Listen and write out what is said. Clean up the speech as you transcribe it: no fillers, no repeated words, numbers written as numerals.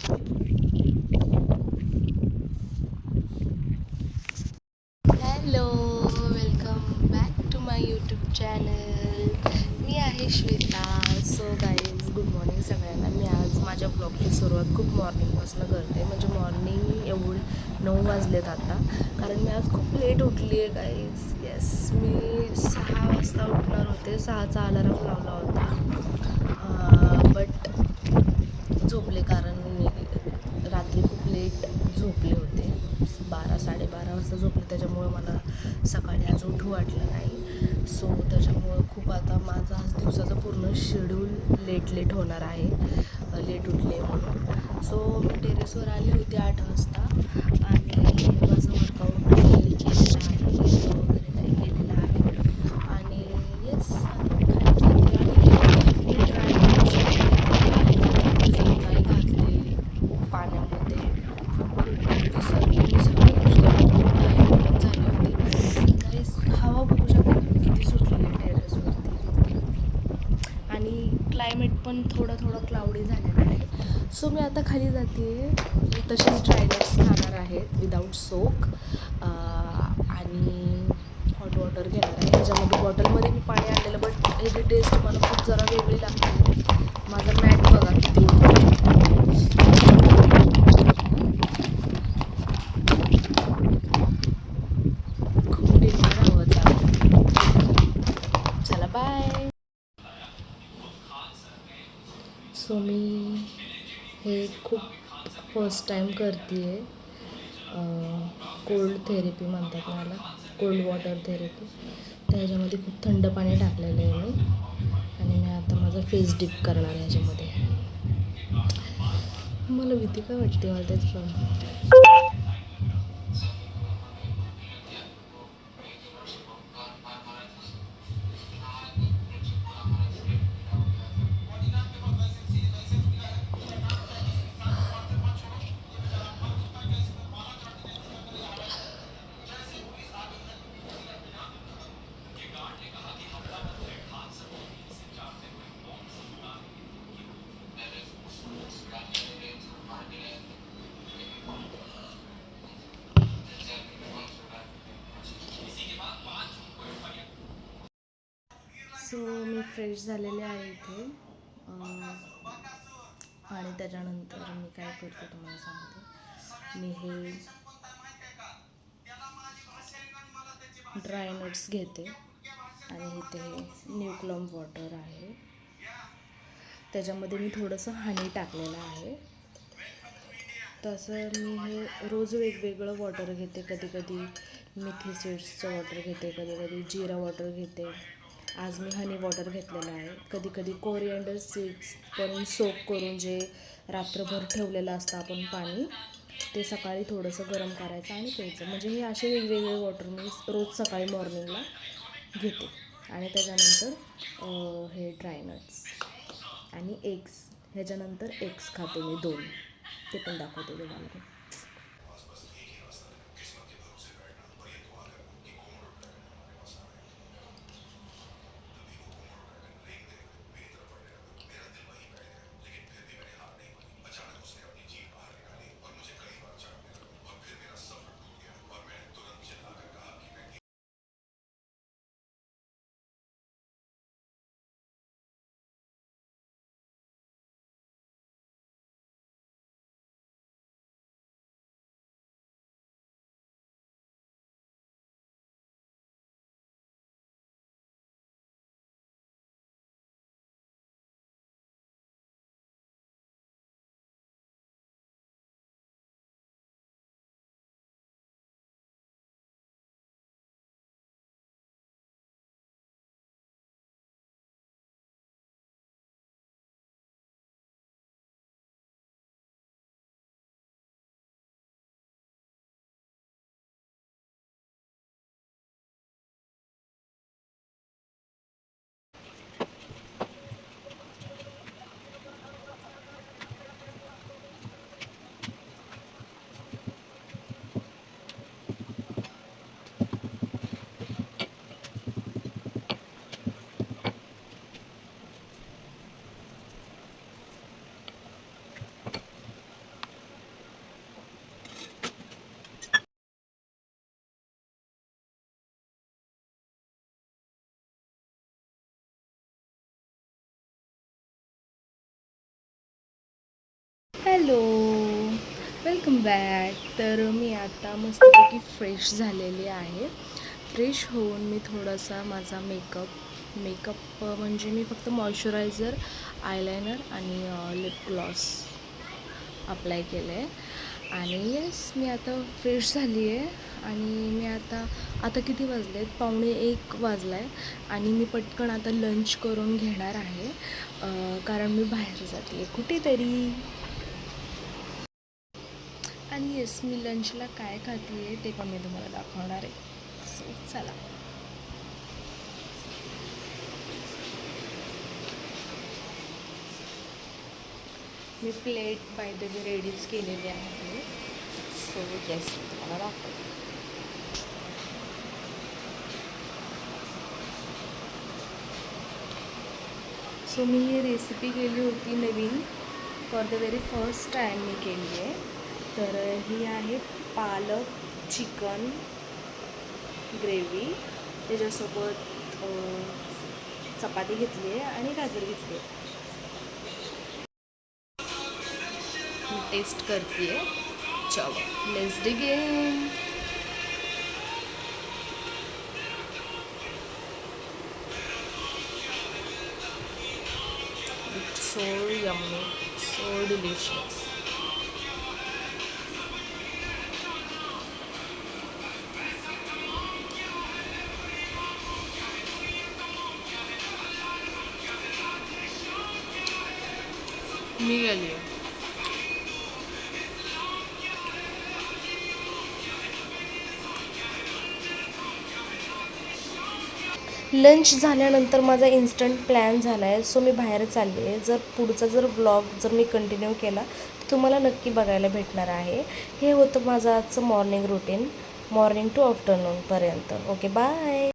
Hello, welcome back to my YouTube channel. मी आहे Shweta. So guys, good morning सगळ्यांना. मी आज माझ्या ब्लॉगची सुरुवात खूप मॉर्निंगपासून करते. म्हणजे मॉर्निंग एवढे 9 वाजलेत आता, कारण मी आज खूप लेट उठली आहे गाईज. येस, मी 6 वाजता उठणार होते. 6चा अलार्म लावला होता, बट झोपले, कारण मी रात्री खूप लेट झोपले होते. 12-12:30 वाजता झोपले, त्याच्यामुळं मला सकाळी आज उठू वाटलं नाही. सो त्याच्यामुळं खूप आता माझा आज दिवसाचा पूर्ण शेड्यूल लेट होणार आहे, लेट उठले म्हणून. सो मी टेरेसवर आले होते 8 वाजता आणि माझं वर्कआउट काही केलेलं आहे, योगा वगैरे काही केलेलं आहे. आणि येस, आता मी खाली जाते आणि मी ड्रायफ्रुट्स वगैरे पण काल रात्री भिजत नाही घातले पाण्यामध्ये. खूप विसरले मी सगळ्या गोष्टी आणि खूप टायर्ड पण झाले होते. गाईस, हवा बघू शकता तुम्ही किती सुटली आहे टेरेसवरती, आणि क्लायमेट पण थोडं क्लाउडी झालेलं आहे. सो मी आता खाली जाते. मी तसेच ड्रायनट्स खाणार आहेत विदाऊट सोक, आणि हॉट वॉटर घेणार आहे. ह्याच्यामध्ये बॉटलमध्ये मी पाणी आणलेलं, बट ह्याची टेस्ट मला खूप जरा वेगळी लागते. माझा मॅट बघा किती उडतो. खूप डेंजर हवं चालू. चला बाय. सो मी हे खूप फर्स्ट टाईम करते आहे. कोल्ड थेरपी म्हणतात मला, कोल्ड वॉटर थेरपी. त्याच्यामध्ये खूप थंड पाणी टाकलेलं आहे मी, आणि मी आता माझा फेस डिप करणार आहे ह्याच्यामध्ये. मला भीती काय वाटते मला तेच कळलं. सो मी फ्रेश झालेले आहे इथे, आणि त्याच्यानंतर मी काय करते तुम्हाला सांगते. मी हे ड्रायनट्स घेते, आणि इथे न्यूक्लम वॉटर आहे, त्याच्यामध्ये मी थोडंसं हनी टाकलेलं आहे. तसं मी हे रोज वेगवेगळं वॉटर घेते. कधी कधी मेथी सीड्सचं वॉटर घेते, कधी कधी जिरा वॉटर घेते. आज मी हनी वॉटर घेतलेलं आहे. कधी कधी कोरिएंडर सीड्स पण सोक करून, जे रात्रभर ठेवलेलं असतं आपण पाणी, ते सकाळी थोडंसं गरम करायचं आणि प्यायचं. म्हणजे हे असे वेगवेगळे वॉटर मी रोज सकाळी मॉर्निंगला घेते. आणि त्याच्यानंतर हे ड्रायनट्स आणि एग्स. ह्याच्यानंतर एग्स खाते मी 2, ते पण दाखवते तुम्हाला मी. Hello, welcome back. तर मी आता मस्तपैकी फ्रेश झालेली आहे. फ्रेश होऊन मी थोडासा माझा मेकअप म्हणजे मी फक्त मॉइश्चरायझर, आयलायनर आणि लिप ग्लॉस अप्लाय केलं आहे. आणि येस, मी आता फ्रेश झाली आहे. आणि मी आता किती वाजले आहेत, 12:45 वाजला आहे. आणि मी पटकन आता लंच करून घेणार आहे, कारण मी बाहेर जाते आहे कुठेतरी. आणि येस, मी लंचला काय खाते आहे ते पण मी तुम्हाला दाखवणार आहे. सो चला. मी प्लेट बाय द वे रेडीच केलेली आहे. सो येस, मी तुम्हाला दाखवते. सो मी ही रेसिपी केली होती नवीन, for the very first time मी केली आहे. तर ही आहे पालक चिकन ग्रेव्ही. त्याच्यासोबत चपाती घेतली आहे आणि गाजर घेतली आहे. मी टेस्ट करते आहे. चलो let's begin. It's so yummy, so delicious. मी गेली. लंच झाल्यानंतर माझा इन्स्टंट प्लॅन झाला आहे. सो मी बाहेर चालली आहे. पुढचा व्लॉग मी कंटिन्यू केला तर तुम्हाला नक्की बघायला भेटणार आहे. हे होतं माझं आजचं मॉर्निंग रुटीन, मॉर्निंग टू आफ्टरनूनपर्यंत. Okay, bye.